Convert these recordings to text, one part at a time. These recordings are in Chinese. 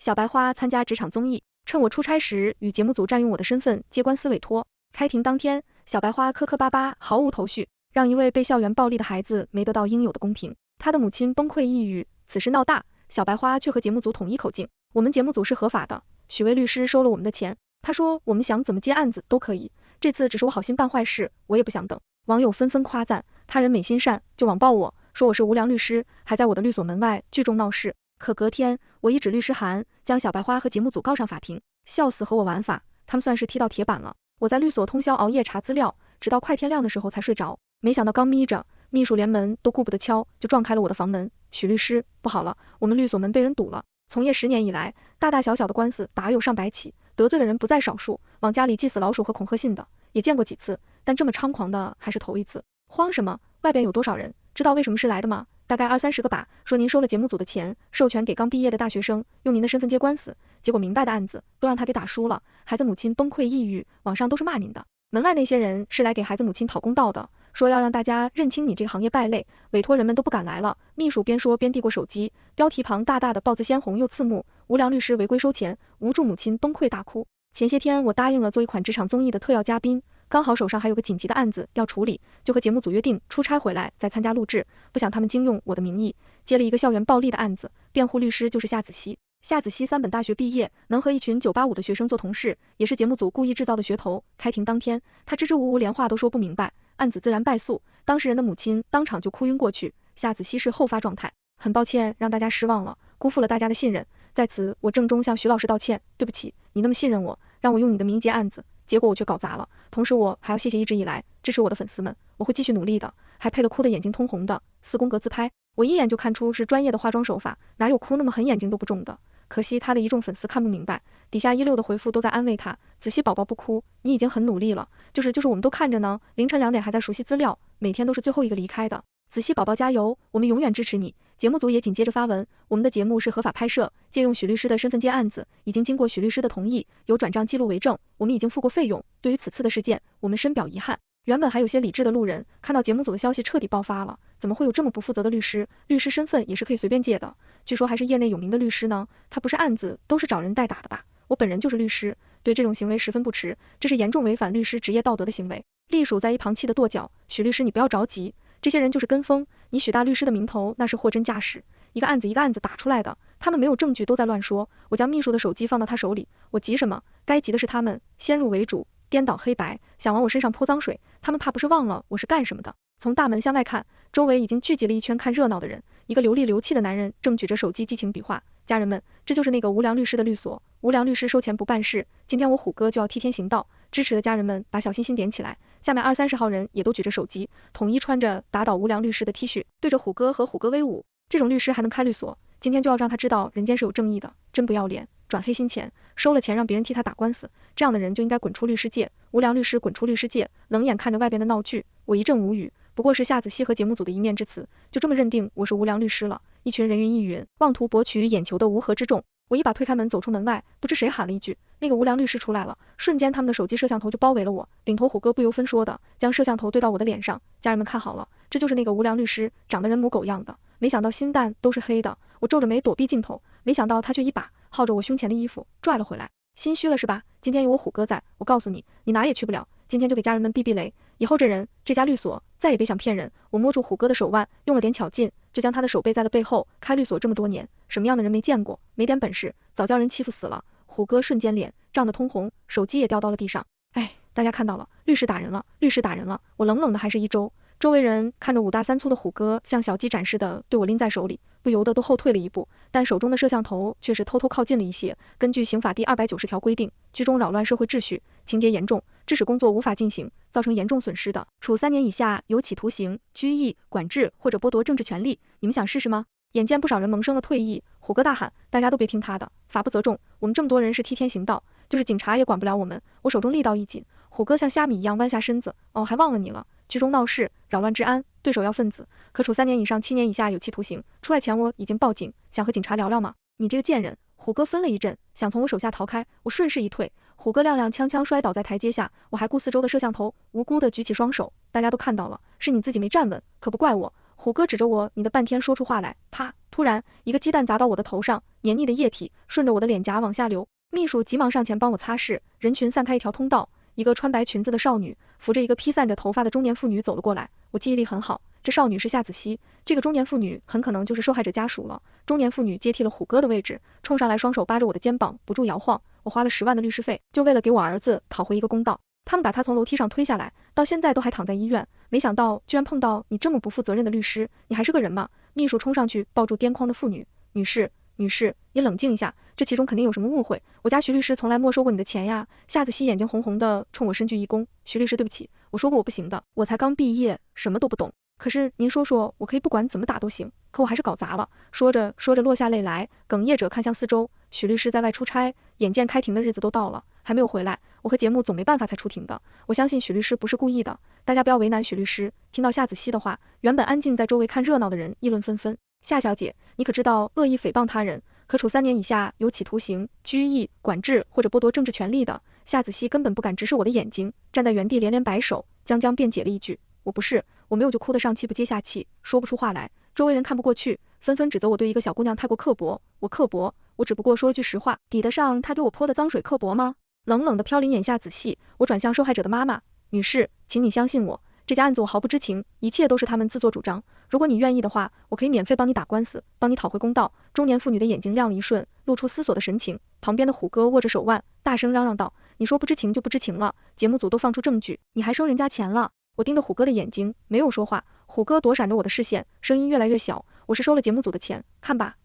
小白花参加职场综艺，趁我出差时与节目组占用我的身份接官司委托。开庭当天，小白花磕磕巴巴，毫无头绪，让一位被校园暴力的孩子没得到应有的公平。他的母亲崩溃抑郁，此事闹大，小白花却和节目组统一口径，我们节目组是合法的，许巍律师收了我们的钱，他说我们想怎么接案子都可以，这次只是我好心办坏事，我也不想等。网友纷纷夸赞，他人美心善，就网暴我，说我是无良律师，还在我的律所门外聚众闹事。可隔天，我一纸律师函将小白花和节目组告上法庭，笑死和我玩法，他们算是踢到铁板了。我在律所通宵熬夜查资料，直到快天亮的时候才睡着，没想到刚眯着，秘书连门都顾不得敲，就撞开了我的房门。许律师，不好了，我们律所门被人堵了。从业10年以来，大大小小的官司打有上百起，得罪的人不在少数，往家里寄死老鼠和恐吓信的也见过几次，但这么猖狂的还是头一次。慌什么？外边有多少人？知道为什么是来的吗？大概20-30个吧，说您收了节目组的钱，授权给刚毕业的大学生用您的身份接官司，结果明白的案子都让他给打输了，孩子母亲崩溃抑郁，网上都是骂您的。门外那些人是来给孩子母亲讨公道的，说要让大家认清你这个行业败类，委托人们都不敢来了。秘书边说边递过手机，标题旁大大的豹字鲜红又刺目，无良律师违规收钱，无助母亲崩溃大哭。前些天我答应了做一款职场综艺的特邀嘉宾，刚好手上还有个紧急的案子要处理，就和节目组约定出差回来再参加录制，不想他们惊用我的名义，接了一个校园暴力的案子，辩护律师就是夏子熙。夏子熙3本大学毕业，能和一群985的学生做同事，也是节目组故意制造的噱头。开庭当天，他支支吾吾连话都说不明白，案子自然败诉，当事人的母亲当场就哭晕过去，夏子熙是后发状态。很抱歉让大家失望了，辜负了大家的信任，在此我郑重向徐老师道歉，对不起，你那么信任我，让我用你的名义接案子，结果我却搞砸了。同时我还要谢谢一直以来支持我的粉丝们，我会继续努力的，还配了哭得眼睛通红的4宫格自拍，我一眼就看出是专业的化妆手法，哪有哭那么狠眼睛都不中的。可惜他的一众粉丝看不明白，底下16的回复都在安慰他，子熙宝宝不哭，你已经很努力了，就是我们都看着呢，凌晨2点还在熟悉资料，每天都是最后一个离开的，子熙宝宝加油，我们永远支持你。节目组也紧接着发文，我们的节目是合法拍摄，借用许律师的身份接案子，已经经过许律师的同意，有转账记录为证，我们已经付过费用，对于此次的事件，我们深表遗憾。原本还有些理智的路人，看到节目组的消息彻底爆发了，怎么会有这么不负责的律师？律师身份也是可以随便借的，据说还是业内有名的律师呢，他不是案子都是找人代打的吧？我本人就是律师，对这种行为十分不耻，这是严重违反律师职业道德的行为。隶属在一旁气得跺脚，许律师你不要着急，这些人就是跟风，你许大律师的名头那是货真价实，一个案子一个案子打出来的，他们没有证据都在乱说，我将秘书的手机放到他手里，我急什么？该急的是他们，先入为主，颠倒黑白，想往我身上泼脏水，他们怕不是忘了我是干什么的。从大门向外看，周围已经聚集了一圈看热闹的人，一个流里流气的男人正举着手机激情比划，家人们，这就是那个无良律师的律所，无良律师收钱不办事，今天我虎哥就要替天行道，支持的家人们把小心心点起来，下面20-30号人也都举着手机，统一穿着打倒无良律师的 T 恤，对着虎哥和虎哥威武，这种律师还能开律所，今天就要让他知道人间是有正义的，真不要脸，转黑心钱，收了钱让别人替他打官司，这样的人就应该滚出律师界，无良律师滚出律师界，冷眼看着外边的闹剧，我一阵无语，不过是夏子熙和节目组的一面之词，就这么认定我是无良律师了，一群人云亦云，妄图博取眼球的乌合之众。我一把推开门走出门外，不知谁喊了一句，那个无良律师出来了，瞬间他们的手机摄像头就包围了我，领头虎哥不由分说的将摄像头对到我的脸上，家人们看好了，这就是那个无良律师，长得人模狗样的，没想到心蛋都是黑的，我皱着眉躲避镜头，没想到他却一把薅着我胸前的衣服拽了回来，心虚了是吧？今天有我虎哥在，我告诉你，你哪也去不了，今天就给家人们避避雷，以后这家律所再也别想骗人。我摸住虎哥的手腕，用了点巧劲，就将他的手背在了背后，开律所这么多年，什么样的人没见过，没点本事早叫人欺负死了。虎哥瞬间脸涨得通红，手机也掉到了地上。哎，大家看到了，律师打人了，律师打人了，我冷冷的还是一周。周围人看着5大3粗的虎哥像小鸡展示的对我拎在手里，不由得都后退了一步，但手中的摄像头却是偷偷靠近了一些。根据刑法第290条规定，居中扰乱社会秩序，情节严重，致使工作无法进行，造成严重损失的，处3年以下有期徒刑、拘役、管制或者剥夺政治权利。你们想试试吗？眼见不少人萌生了退役，虎哥大喊，大家都别听他的，法不责众，我们这么多人是替天行道，就是警察也管不了我们。我手中力道一紧，虎哥像虾米一样弯下身子，哦，还忘了你了，居中闹事，扰乱治安，对手要分子，可处3年以上7年以下有期徒刑。出来前我已经报警，想和警察聊聊吗？你这个贱人！虎哥分了一阵，想从我手下逃开，我顺势一退，虎哥踉踉跄跄摔倒在台阶下，我还顾4周的摄像头，无辜的举起双手，大家都看到了，是你自己没站稳，可不怪我。虎哥指着我，你的半天说出话来，啪！突然，一个鸡蛋砸到我的头上，黏腻的液体顺着我的脸颊往下流。秘书急忙上前帮我擦拭，人群散开一条通道，一个穿白裙子的少女扶着一个披散着头发的中年妇女走了过来。我记忆力很好，这少女是夏子熙，这个中年妇女很可能就是受害者家属了。中年妇女接替了虎哥的位置，冲上来双手扒着我的肩膀，不住摇晃。我花了10万的律师费，就为了给我儿子讨回一个公道。他们把他从楼梯上推下来，到现在都还躺在医院，没想到居然碰到你这么不负责任的律师，你还是个人吗？秘书冲上去抱住癫狂的妇女，女士，你冷静一下，这其中肯定有什么误会，我家徐律师从来没收过你的钱呀。夏子熙眼睛红红的冲我深鞠一躬，徐律师对不起，我说过我不行的，我才刚毕业，什么都不懂。可是您说说，我可以不管怎么打都行，可我还是搞砸了。说着落下泪来，哽咽着看向四周。许律师在外出差，眼见开庭的日子都到了，还没有回来，我和节目总没办法才出庭的。我相信许律师不是故意的，大家不要为难许律师。听到夏子熙的话，原本安静在周围看热闹的人议论纷纷。夏小姐，你可知道恶意诽谤他人，可处3年以下有期徒刑、拘役、管制或者剥夺政治权利的。夏子熙根本不敢直视我的眼睛，站在原地连连摆手，将辩解了一句，我不是，我没有就哭得上气不接下气，说不出话来。周围人看不过去，纷纷指责我对一个小姑娘太过刻薄。我刻薄？我只不过说了句实话，抵得上他给我泼的脏水刻薄吗？冷冷的飘零眼下仔细，我转向受害者的妈妈，女士，请你相信我，这家案子我毫不知情，一切都是他们自作主张。如果你愿意的话，我可以免费帮你打官司，帮你讨回公道。中年妇女的眼睛亮了一瞬，露出思索的神情。旁边的虎哥握着手腕，大声嚷嚷道，你说不知情就不知情了，节目组都放出证据，你还收人家钱了。我盯着虎哥的眼睛，没有说话。虎哥躲闪着我的视线，声音越来越小，我是收了节目组的钱，看吧，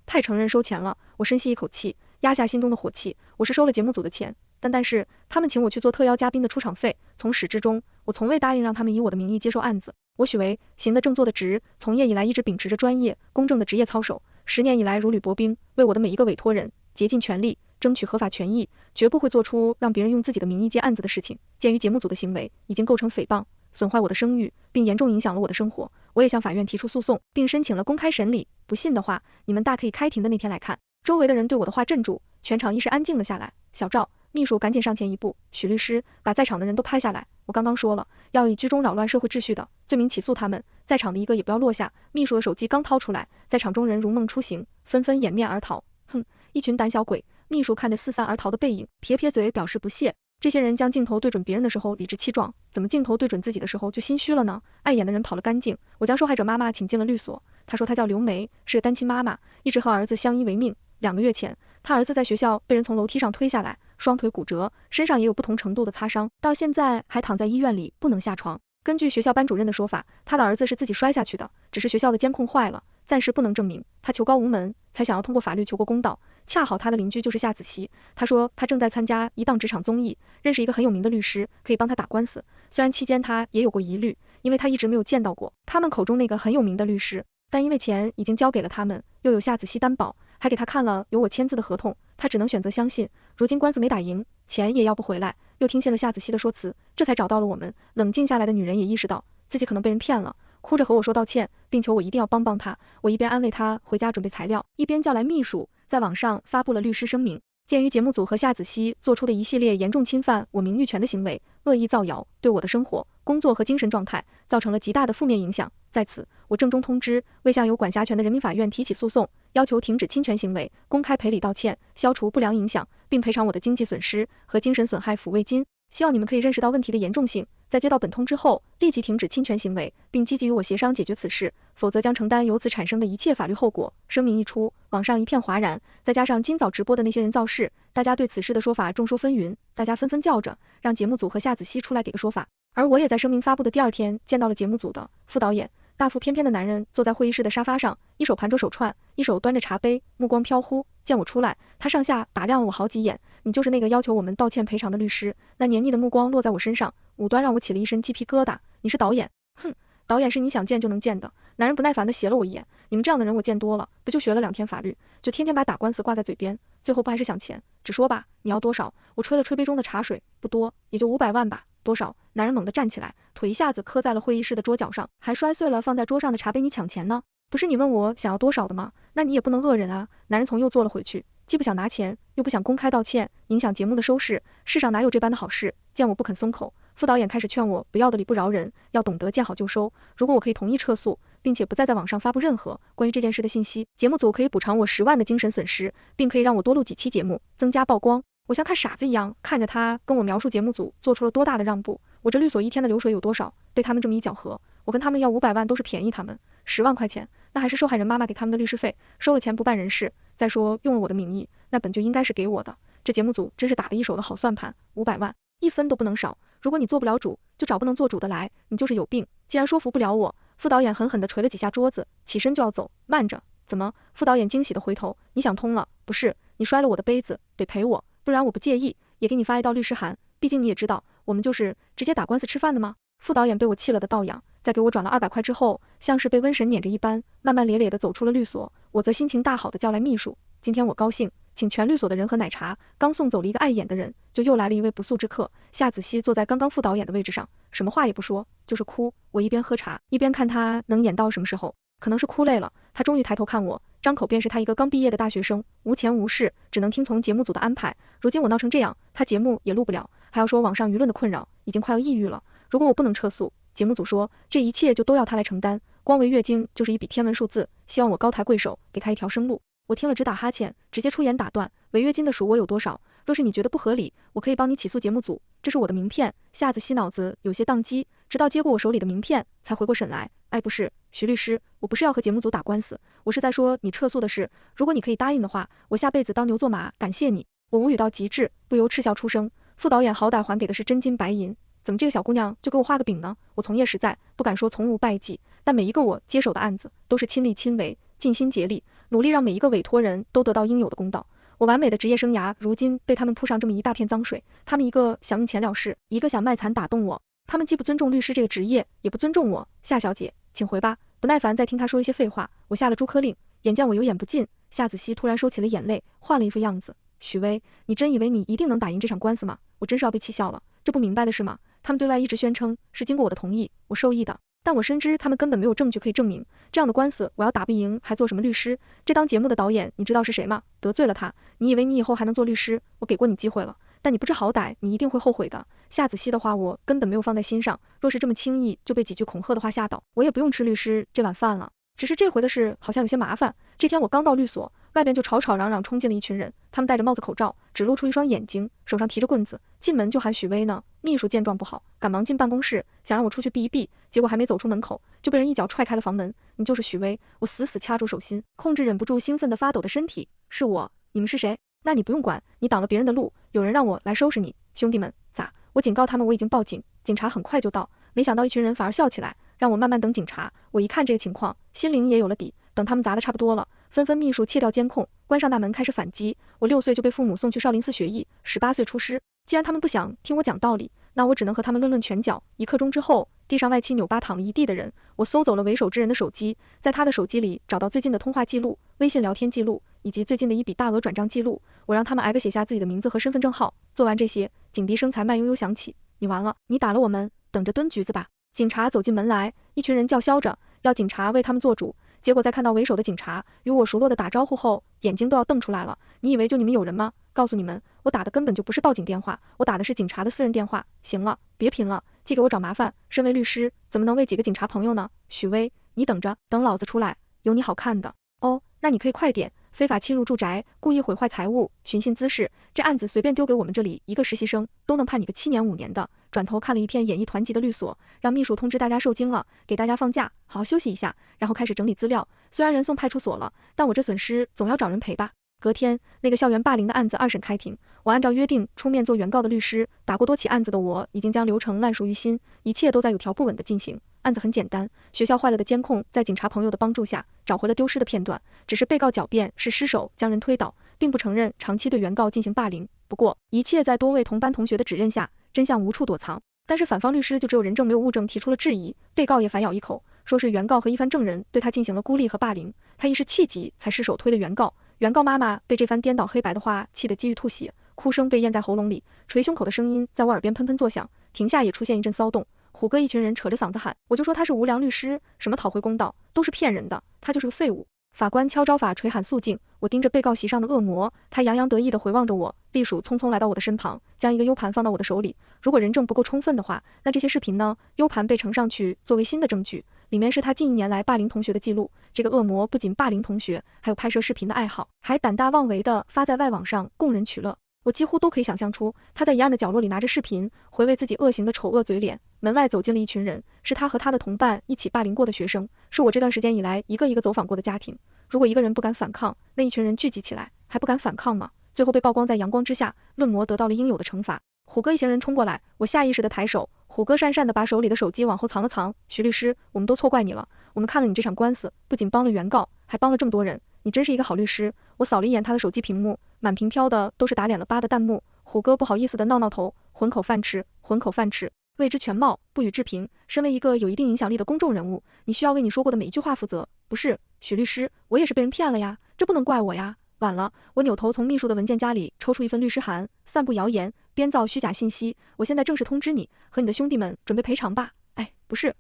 太承认收钱了。我深吸一口气，压下心中的火气，我是收了节目组的钱，但是他们请我去做特邀嘉宾的出场费，从始至终我从未答应让他们以我的名义接受案子。我许为行得正坐得直，从业以来一直秉持着专业公正的职业操守，10年以来如履薄冰，为我的每一个委托人竭尽全力争取合法权益，绝不会做出让别人用自己的名义接案子的事情。鉴于节目组的行为已经构成诽谤，损坏我的声誉，并严重影响了我的生活，我也向法院提出诉讼，并申请了公开审理。不信的话，你们大可以开庭的那天来看。周围的人对我的话镇住，全场一时安静了下来。小赵，秘书赶紧上前一步，许律师，把在场的人都拍下来。我刚刚说了，要以居中扰乱社会秩序的罪名起诉他们，在场的一个也不要落下。秘书的手机刚掏出来，在场中人如梦初醒，纷纷掩面而逃。哼，一群胆小鬼。秘书看着四散而逃的背影，撇撇嘴表示不屑。这些人将镜头对准别人的时候理直气壮，怎么镜头对准自己的时候就心虚了呢？碍眼的人跑了干净。我将受害者妈妈请进了律所，她说她叫刘梅，是个单亲妈妈，一直和儿子相依为命。2个月前，她儿子在学校被人从楼梯上推下来，双腿骨折，身上也有不同程度的擦伤，到现在还躺在医院里不能下床。根据学校班主任的说法，他的儿子是自己摔下去的，只是学校的监控坏了，暂时不能证明。他求告无门，才想要通过法律求过公道。恰好他的邻居就是夏子熙，他说他正在参加一档职场综艺，认识一个很有名的律师，可以帮他打官司。虽然期间他也有过疑虑，因为他一直没有见到过他们口中那个很有名的律师，但因为钱已经交给了他们，又有夏子熙担保，还给他看了有我签字的合同，他只能选择相信。如今官司没打赢，钱也要不回来，又听信了夏子熙的说辞，这才找到了我们。冷静下来的女人也意识到自己可能被人骗了，哭着和我说道歉，并求我一定要帮帮她。我一边安慰她回家准备材料，一边叫来秘书，在网上发布了律师声明。鉴于节目组和夏子熙做出的一系列严重侵犯我名誉权的行为，恶意造谣，对我的生活、工作和精神状态造成了极大的负面影响，在此我郑重通知，未向有管辖权的人民法院提起诉讼，要求停止侵权行为，公开赔礼道歉，消除不良影响，并赔偿我的经济损失和精神损害抚慰金。希望你们可以认识到问题的严重性，在接到本通知后，立即停止侵权行为，并积极与我协商解决此事，否则将承担由此产生的一切法律后果。声明一出，网上一片哗然，再加上今早直播的那些人造势，大家对此事的说法众说纷纭，大家纷纷叫着让节目组和夏子熙出来给个说法。而我也在声明发布的第2天见到了节目组的副导演。大腹翩翩的男人坐在会议室的沙发上，一手盘着手串，一手端着茶杯，目光飘忽。见我出来，他上下打量了我好几眼。你就是那个要求我们道歉赔偿的律师？那黏腻的目光落在我身上，无端让我起了一身鸡皮疙瘩。你是导演？哼，导演是你想见就能见的。男人不耐烦地斜了我一眼，你们这样的人我见多了，不就学了2天法律，就天天把打官司挂在嘴边，最后不还是想钱？只说吧，你要多少？我吹了吹杯中的茶水，不多，也就500万吧。多少？男人猛地站起来，腿一下子磕在了会议室的桌角上，还摔碎了放在桌上的茶杯。你抢钱呢？不是你问我想要多少的吗？那你也不能讹人啊。男人从又坐了回去，既不想拿钱，又不想公开道歉，影响节目的收视，世上哪有这般的好事？见我不肯松口，副导演开始劝我不要的理不饶人，要懂得见好就收。如果我可以同意撤诉，并且不再在网上发布任何关于这件事的信息。节目组可以补偿我10万的精神损失，并可以让我多录几期节目，增加曝光。我像看傻子一样看着他跟我描述节目组做出了多大的让步，我这律所一天的流水有多少，被他们这么一搅和，我跟他们要500万都是便宜他们，10万块钱那还是受害人妈妈给他们的律师费，收了钱不办人事，再说用了我的名义，那本就应该是给我的。这节目组真是打得一手的好算盘，500万1分都不能少。如果你做不了主，就找不能做主的来，你就是有病。既然说服不了我，副导演狠狠地捶了几下桌子，起身就要走。慢着，怎么？副导演惊喜地回头，你想通了？不是，你摔了我的杯子，得赔我，不然我不介意，也给你发一道律师函。毕竟你也知道，我们就是直接打官司吃饭的吗？副导演被我气了的倒仰，在给我转了200块之后，像是被瘟神撵着一般，慢慢咧咧地走出了律所。我则心情大好地叫来秘书，今天我高兴，请全律所的人喝奶茶。刚送走了一个碍眼的人，就又来了一位不速之客。夏子熙坐在刚刚副导演的位置上，什么话也不说，就是哭。我一边喝茶，一边看他能演到什么时候。可能是哭累了，他终于抬头看我，张口便是他一个刚毕业的大学生，无钱无势，只能听从节目组的安排。如今我闹成这样，他节目也录不了，还要说网上舆论的困扰，已经快要抑郁了。如果我不能撤诉，节目组说这一切就都要他来承担，光违约金就是一笔天文数字，希望我高抬贵手，给他一条生路。我听了直打哈欠，直接出言打断，违约金的数我有多少？若是你觉得不合理，我可以帮你起诉节目组，这是我的名片。夏子熙脑子有些宕机，直到接过我手里的名片，才回过神来。不是，徐律师，我不是要和节目组打官司，我是在说你撤诉的事，如果你可以答应的话，我下辈子当牛做马，感谢你。我无语到极致，不由嗤笑出声。副导演好歹还给的是真金白银，怎么这个小姑娘就给我画个饼呢？我从业实在，不敢说从无败绩，但每一个我接手的案子，都是亲力亲为，尽心竭力，努力让每一个委托人都得到应有的公道。我完美的职业生涯，如今被他们铺上这么一大片脏水，他们一个想用钱了事，一个想卖惨打动我，他们既不尊重律师这个职业，也不尊重我。夏小姐，请回吧。不耐烦再听他说一些废话，我下了逐客令。眼见我有眼不进，夏子熙突然收起了眼泪，换了一副样子。许巍，你真以为你一定能打赢这场官司吗？我真是要被气笑了，这不明白的是吗？他们对外一直宣称是经过我的同意，我受益的，但我深知他们根本没有证据可以证明，这样的官司我要打不赢还做什么律师？这当节目的导演你知道是谁吗？得罪了他，你以为你以后还能做律师？我给过你机会了，但你不知好歹，你一定会后悔的。夏子熙的话我根本没有放在心上，若是这么轻易就被几句恐吓的话吓倒，我也不用吃律师这碗饭了。只是这回的事好像有些麻烦，这天我刚到律所，外边就吵吵嚷嚷冲进了一群人，他们戴着帽子口罩，只露出一双眼睛，手上提着棍子，进门就喊许巍呢。秘书见状不好，赶忙进办公室，想让我出去避一避，结果还没走出门口，就被人一脚踹开了房门。你就是许巍？我死死掐住手心，控制忍不住兴奋的发抖的身体。是我，你们是谁？那你不用管，你挡了别人的路，有人让我来收拾你。兄弟们，咋？我警告他们我已经报警，警察很快就到，没想到一群人反而笑起来，让我慢慢等警察。我一看这个情况，心灵也有了底，等他们砸的差不多了，纷纷秘书切掉监控，关上大门开始反击。我6岁就被父母送去少林寺学艺，18岁出师，既然他们不想听我讲道理，那我只能和他们论论拳脚。1刻钟之后，地上歪七扭八躺了一地的人，我搜走了为首之人的手机，在他的手机里找到最近的通话记录、微信聊天记录，以及最近的一笔大额转账记录。我让他们挨个写下自己的名字和身份证号，做完这些，警笛声才慢悠悠响起。你完了，你打了我们，等着蹲局子吧。警察走进门来，一群人叫嚣着要警察为他们做主，结果在看到为首的警察与我熟络的打招呼后，眼睛都要瞪出来了。你以为就你们有人吗？告诉你们，我打的根本就不是报警电话，我打的是警察的私人电话。行了，别贫了，既给我找麻烦，身为律师，怎么能为几个警察朋友呢？许巍，你等着，等老子出来，有你好看的。哦，那你可以快点。非法侵入住宅，故意毁坏财物，寻衅滋事，这案子随便丢给我们这里一个实习生，都能判你个7年5年的。转头看了一片演艺团级的律所，让秘书通知大家受惊了，给大家放假，好好休息一下，然后开始整理资料。虽然人送派出所了，但我这损失总要找人赔吧。隔天，那个校园霸凌的案子2审开庭，我按照约定出面做原告的律师，打过多起案子的我已经将流程烂熟于心，一切都在有条不紊的进行。案子很简单，学校坏了的监控在警察朋友的帮助下找回了丢失的片段，只是被告狡辩是失手将人推倒，并不承认长期对原告进行霸凌。不过一切在多位同班同学的指认下，真相无处躲藏。但是反方律师就只有人证没有物证提出了质疑，被告也反咬一口，说是原告和一番证人对他进行了孤立和霸凌，他一时气急才失手推了原告。原告妈妈被这番颠倒黑白的话气得几欲吐血，哭声被咽在喉咙里，捶胸口的声音在我耳边喷喷作响，庭下也出现一阵骚动。虎哥一群人扯着嗓子喊，我就说他是无良律师，什么讨回公道，都是骗人的，他就是个废物。法官敲招法捶喊肃静，我盯着被告席上的恶魔，他洋洋得意地回望着我，隶属匆匆来到我的身旁，将一个 U 盘放到我的手里。如果人证不够充分的话，那这些视频呢？ U 盘被呈上去作为新的证据，里面是他近1年来霸凌同学的记录。这个恶魔不仅霸凌同学，还有拍摄视频的爱好，还胆大妄为的发在外网上供人取乐。我几乎都可以想象出，他在一暗的角落里拿着视频，回味自己恶行的丑恶嘴脸。门外走进了一群人，是他和他的同伴一起霸凌过的学生，是我这段时间以来一个一个走访过的家庭。如果一个人不敢反抗，那一群人聚集起来，还不敢反抗吗？最后被曝光在阳光之下，论魔得到了应有的惩罚。虎哥一行人冲过来，我下意识的抬手，虎哥讪讪的把手里的手机往后藏了藏。徐律师，我们都错怪你了，我们看了你这场官司，不仅帮了原告，还帮了这么多人，你真是一个好律师。我扫了一眼他的手机屏幕，满屏飘的都是打脸了吧的弹幕。虎哥不好意思的闹头，混口饭吃，混口饭吃，未知全貌，不予置评。身为一个有一定影响力的公众人物，你需要为你说过的每一句话负责。不是，许律师，我也是被人骗了呀，这不能怪我呀。晚了，我扭头从秘书的文件夹里抽出一份律师函，散布谣言，编造虚假信息。我现在正式通知你和你的兄弟们准备赔偿吧。哎，不是，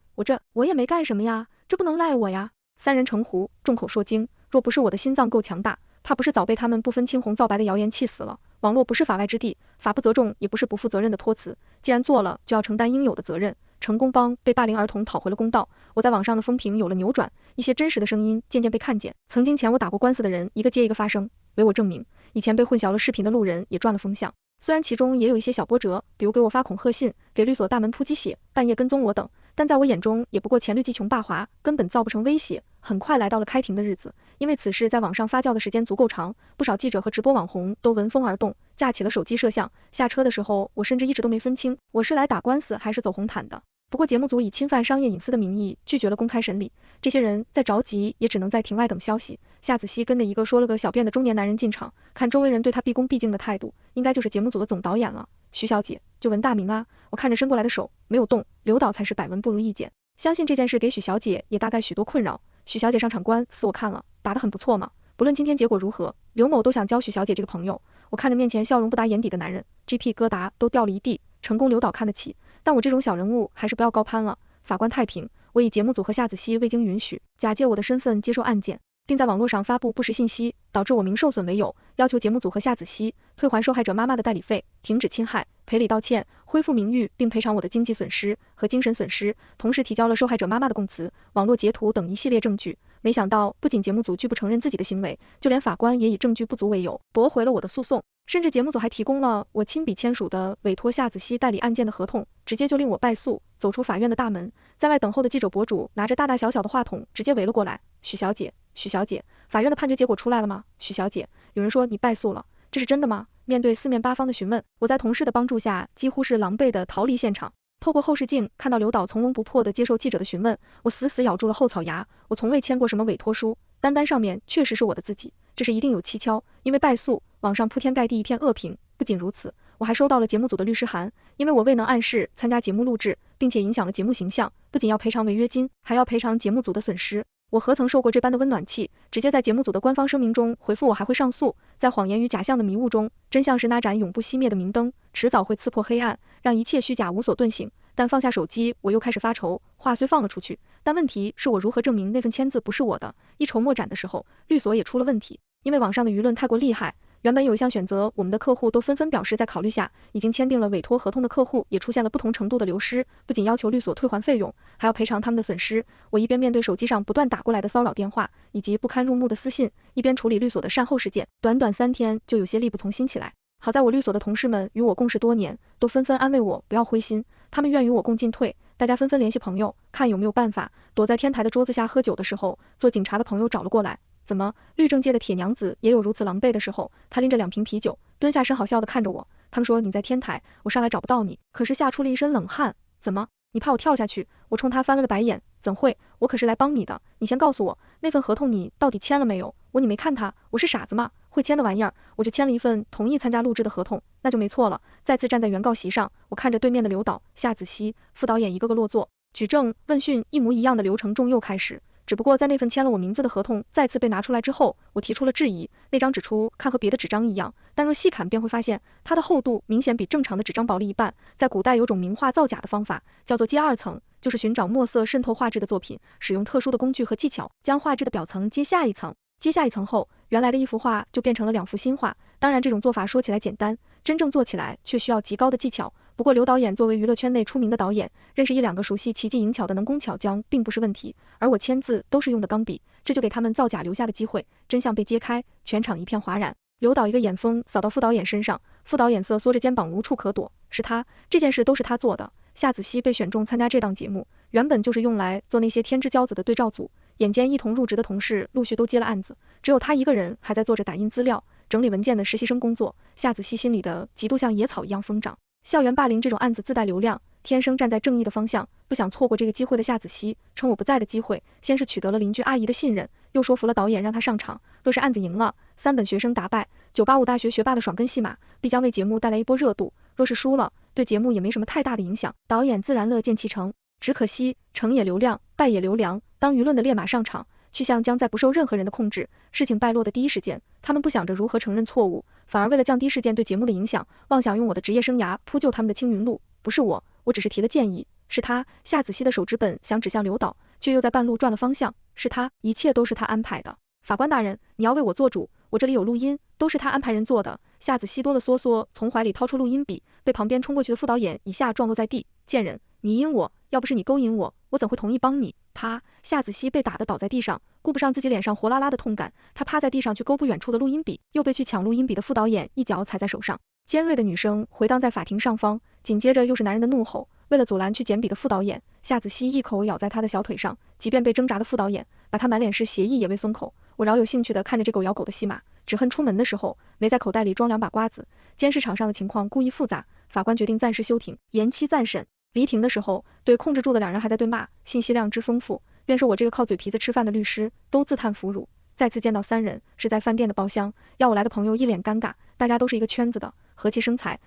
我也没干什么呀，这不能赖我呀。三人成虎，众口铄金，若不是我的心脏够强大，怕不是早被他们不分青红皂白的谣言气死了。网络不是法外之地，法不责众也不是不负责任的托词，既然做了，就要承担应有的责任。成功帮被霸凌儿童讨回了公道，我在网上的风评有了扭转，一些真实的声音渐渐被看见。曾经前我打过官司的人一个接一个发声，唯我证明。以前被混淆了视频的路人也赚了风向，虽然其中也有一些小波折，比如给我发恐吓信，给律所大门扑鸡血，半夜跟踪我等，但在我眼中也不过黔驴技穷霸华，根本造不成威胁。很快来到了开庭的日子，因为此事在网上发酵的时间足够长，不少记者和直播网红都闻风而动，架起了手机摄像。下车的时候，我甚至一直都没分清我是来打官司还是走红毯的。不过节目组以侵犯商业隐私的名义拒绝了公开审理，这些人再着急也只能在庭外等消息。夏子熙跟着一个说了个小便的中年男人进场，看周围人对他毕恭毕敬的态度，应该就是节目组的总导演了。徐小姐，就文大明啊。我看着伸过来的手没有动，刘导才是百闻不如一见。相信这件事给许小姐也大概许多困扰。许小姐上场官司我看了，打得很不错嘛，不论今天结果如何，刘某都想交许小姐这个朋友。我看着面前笑容不达眼底的男人，鸡皮疙瘩都掉了一地。成功刘导看得起，但我这种小人物还是不要高攀了。法官太平，我以节目组和夏子熙未经允许，假借我的身份接受案件，并在网络上发布不实信息，导致我名受损为由，要求节目组和夏子熙退还受害者妈妈的代理费，停止侵害，赔礼道歉，恢复名誉，并赔偿我的经济损失和精神损失，同时提交了受害者妈妈的供词、网络截图等一系列证据。没想到不仅节目组拒不承认自己的行为，就连法官也以证据不足为由驳回了我的诉讼，甚至节目组还提供了我亲笔签署的委托夏子熙代理案件的合同，直接就令我败诉。走出法院的大门，在外等候的记者博主拿着大大小小的话筒直接围了过来。许小姐，许小姐，法院的判决结果出来了吗？许小姐，有人说你败诉了，这是真的吗？面对四面八方的询问，我在同事的帮助下几乎是狼狈的逃离现场。透过后视镜看到刘导从容不迫地接受记者的询问，我死死咬住了后槽牙。我从未签过什么委托书，单单上面确实是我的字迹，这是一定有蹊跷。因为败诉，网上铺天盖地一片恶评。不仅如此，我还收到了节目组的律师函，因为我未能按时参加节目录制，并且影响了节目形象，不仅要赔偿违约金，还要赔偿节目组的损失。我何曾受过这般的温暖气，直接在节目组的官方声明中回复我还会上诉。在谎言与假象的迷雾中，真相是那盏永不熄灭的明灯，迟早会刺破黑暗，让一切虚假无所遁形。但放下手机，我又开始发愁。话虽放了出去，但问题是我如何证明那份签字不是我的？一筹莫展的时候，律所也出了问题，因为网上的舆论太过厉害。原本有项选择我们的客户都纷纷表示在考虑下，已经签订了委托合同的客户也出现了不同程度的流失，不仅要求律所退还费用，还要赔偿他们的损失。我一边面对手机上不断打过来的骚扰电话以及不堪入目的私信，一边处理律所的善后事件，短短3天就有些力不从心起来。好在我律所的同事们与我共事多年，都纷纷安慰我不要灰心，他们愿与我共进退。大家纷纷联系朋友，看有没有办法。躲在天台的桌子下喝酒的时候，做警察的朋友找了过来。怎么，律政界的铁娘子也有如此狼狈的时候？他拎着2瓶啤酒，蹲下身好笑的看着我。他们说你在天台，我上来找不到你，可是吓出了一身冷汗。怎么，你怕我跳下去？我冲他翻了个白眼。怎会，我可是来帮你的。你先告诉我，那份合同你到底签了没有？你没看它，我是傻子吗？会签的玩意儿，我就签了一份同意参加录制的合同，那就没错了。再次站在原告席上，我看着对面的刘导、夏子熙、副导演一个个落座，举证、问讯一模一样的流程终又开始。只不过在那份签了我名字的合同再次被拿出来之后，我提出了质疑。那张纸出看和别的纸张一样，但若细看便会发现它的厚度明显比正常的纸张薄了一半。在古代有种名画造假的方法，叫做揭2层，就是寻找墨色渗透画质的作品，使用特殊的工具和技巧，将画质的表层揭下一层。揭下一层后，原来的一幅画就变成了2幅新画。当然这种做法说起来简单，真正做起来却需要极高的技巧。不过刘导演作为娱乐圈内出名的导演，认识1-2个熟悉奇技淫巧的能工巧匠并不是问题，而我签字都是用的钢笔，这就给他们造假留下的机会。真相被揭开，全场一片哗然。刘导一个眼风扫到副导演身上，副导演瑟缩着肩膀无处可躲，是他，这件事都是他做的。夏子熙被选中参加这档节目，原本就是用来做那些天之骄子的对照组，眼见一同入职的同事陆续都接了案子，只有他一个人还在做着打印资料、整理文件的实习生工作。夏子熙心里的嫉妒像野草一样疯长。校园霸凌这种案子自带流量，天生站在正义的方向，不想错过这个机会的夏子熙，趁我不在的机会，先是取得了邻居阿姨的信任，又说服了导演让他上场。若是案子赢了，3本学生打败985大学学霸的爽跟戏码，必将为节目带来一波热度；若是输了，对节目也没什么太大的影响，导演自然乐见其成。只可惜成也流量，败也流良，当舆论的烈马上场，去向将在不受任何人的控制。事情败落的第一时间，他们不想着如何承认错误，反而为了降低事件对节目的影响，妄想用我的职业生涯铺就他们的青云路。不是我只是提了建议。是他，夏子熙的手指本想指向刘导，却又在半路转了方向。是他，一切都是他安排的。法官大人，你要为我做主，我这里有录音，都是他安排人做的。夏子熙哆了嗦嗦从怀里掏出录音笔，被旁边冲过去的副导演一下撞落在地。贱人，你阴我，要不是你勾引我，我怎会同意帮你？啪！夏子熙被打得倒在地上，顾不上自己脸上火辣辣的痛感，他趴在地上去勾不远处的录音笔，又被去抢录音笔的副导演一脚踩在手上。尖锐的女声回荡在法庭上方，紧接着又是男人的怒吼。为了阻拦去捡笔的副导演，夏子熙一口咬在他的小腿上，即便被挣扎的副导演把他满脸是血意也未松口。我饶有兴趣的看着这狗咬狗的戏码，只恨出门的时候没在口袋里装2把瓜子。监视场上的情况故意复杂，法官决定暂时休庭，延期暂审。离庭的时候，对控制住的2人还在对骂，信息量之丰富，便是我这个靠嘴皮子吃饭的律师都自叹腐辱。再次见到3人，是在饭店的包厢，要我来的朋友一脸尴尬，大家都是一个圈子的，和气生财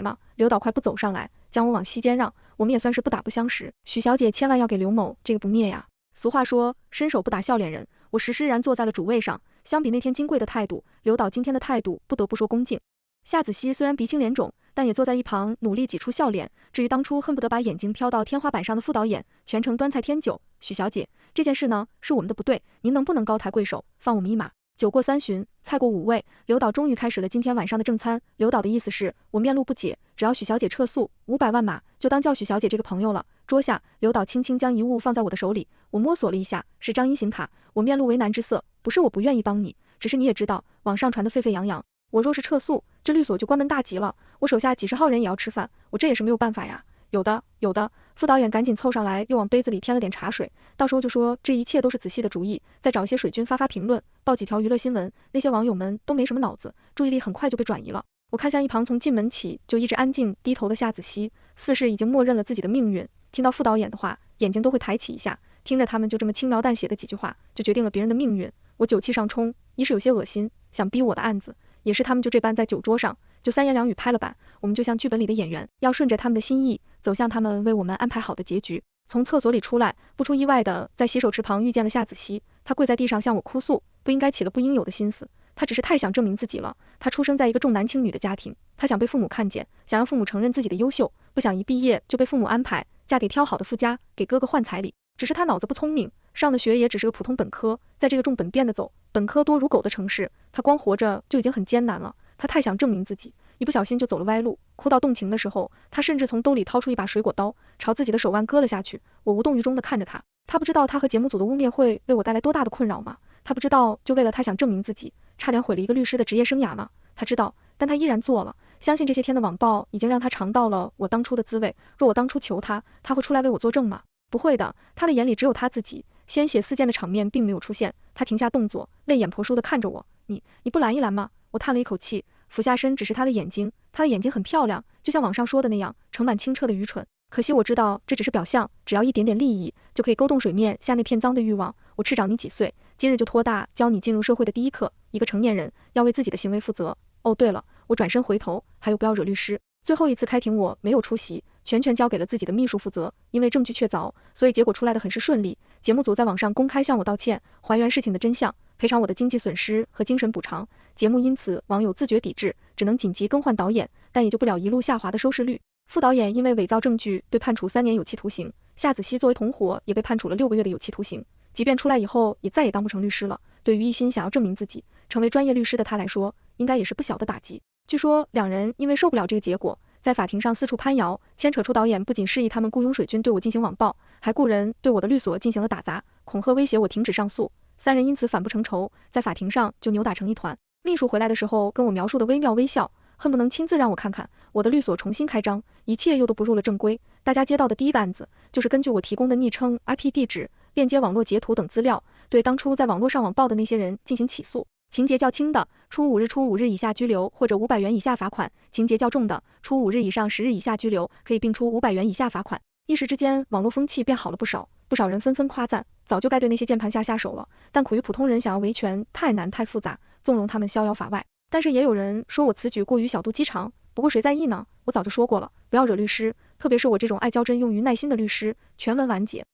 嘛。刘导快步走上来，将我往西间让，我们也算是不打不相识。许小姐千万要给刘某这个不灭呀。俗话说，伸手不打笑脸人，我实施然坐在了主位上。相比那天金贵的态度，刘导今天的态度不得不说恭敬。夏子熙虽然鼻青脸肿，但也坐在一旁努力挤出笑脸。至于当初恨不得把眼睛飘到天花板上的副导演，全程端菜添酒。许小姐，这件事呢，是我们的不对，您能不能高抬贵手，放我们一马？酒过3巡，菜过5味，刘导终于开始了今天晚上的正餐。刘导的意思是，我面露不解，只要许小姐撤诉，500万码，就当叫许小姐这个朋友了。桌下，刘导轻轻将遗物放在我的手里，我摸索了一下，是张一行卡。我面露为难之色，不是我不愿意帮你，只是你也知道，网上传的沸沸扬扬，我若是撤诉，这律所就关门大吉了，我手下几十号人也要吃饭，我这也是没有办法呀。有的，副导演赶紧凑上来，又往杯子里添了点茶水，到时候就说这一切都是子熙的主意，再找一些水军发评论，报几条娱乐新闻，那些网友们都没什么脑子，注意力很快就被转移了。我看向一旁从进门起就一直安静低头的夏子熙，似是已经默认了自己的命运，听到副导演的话，眼睛都会抬起一下，听着他们就这么轻描淡写的几句话，就决定了别人的命运。我酒气上冲，一是有些恶心，想逼我的案子，也是他们就这般在酒桌上就3言2语拍了板，我们就像剧本里的演员，要顺着他们的心意，走向他们为我们安排好的结局。从厕所里出来，不出意外的在洗手池旁遇见了夏子熙，他跪在地上向我哭诉，不应该起了不应有的心思，他只是太想证明自己了。他出生在一个重男轻女的家庭，他想被父母看见，想让父母承认自己的优秀，不想一毕业就被父母安排嫁给挑好的富家，给哥哥换彩礼。只是他脑子不聪明，上的学也只是个普通本科，在这个重本变的走，本科多如狗的城市，他光活着就已经很艰难了。他太想证明自己，一不小心就走了歪路，哭到动情的时候，他甚至从兜里掏出一把水果刀，朝自己的手腕割了下去。我无动于衷地看着他，他不知道他和节目组的污蔑会为我带来多大的困扰吗？他不知道就为了他想证明自己，差点毁了一个律师的职业生涯吗？他知道，但他依然做了。相信这些天的网暴已经让他尝到了我当初的滋味，若我当初求他，他会出来为我作证吗？不会的，他的眼里只有他自己。鲜血四溅的场面并没有出现，他停下动作，泪眼婆娑地看着我，你不拦一拦吗？我叹了一口气，俯下身指视他的眼睛，他的眼睛很漂亮，就像网上说的那样，盛满清澈的愚蠢。可惜我知道这只是表象，只要一点点利益，就可以勾动水面下那片脏的欲望。我斥长你几岁，今日就托大教你进入社会的第一课，一个成年人要为自己的行为负责。哦对了，我转身回头，还有不要惹律师。最后一次开庭我没有出席，全权交给了自己的秘书负责，因为证据确凿，所以结果出来的很是顺利。节目组在网上公开向我道歉，还原事情的真相，赔偿我的经济损失和精神补偿。节目因此网友自觉抵制，只能紧急更换导演，但也就不了一路下滑的收视率。副导演因为伪造证据被判处3年有期徒刑，夏子熙作为同伙也被判处了6个月的有期徒刑。即便出来以后也再也当不成律师了，对于一心想要证明自己成为专业律师的他来说，应该也是不小的打击。据说2人因为受不了这个结果，在法庭上四处攀摇，牵扯出导演不仅示意他们雇佣水军对我进行网暴，还雇人对我的律所进行了打砸，恐吓威胁我停止上诉。三人因此反不成仇，在法庭上就扭打成一团。秘书回来的时候跟我描述的惟妙惟肖，恨不能亲自让我看看我的律所重新开张，一切又都不入了正规。大家接到的第一个案子，就是根据我提供的昵称、IP 地址、链接网络截图等资料，对当初在网络上网暴的那些人进行起诉。情节较轻的，处5日以下拘留或者500元以下罚款；情节较重的，处5日以上10日以下拘留，可以并处500元以下罚款。一时之间，网络风气变好了不少，不少人纷纷夸赞，早就该对那些键盘侠下手了，但苦于普通人想要维权太难太复杂，纵容他们逍遥法外。但是也有人说我此举过于小肚鸡肠，不过谁在意呢？我早就说过了，不要惹律师，特别是我这种爱较真用于耐心的律师。全文完结。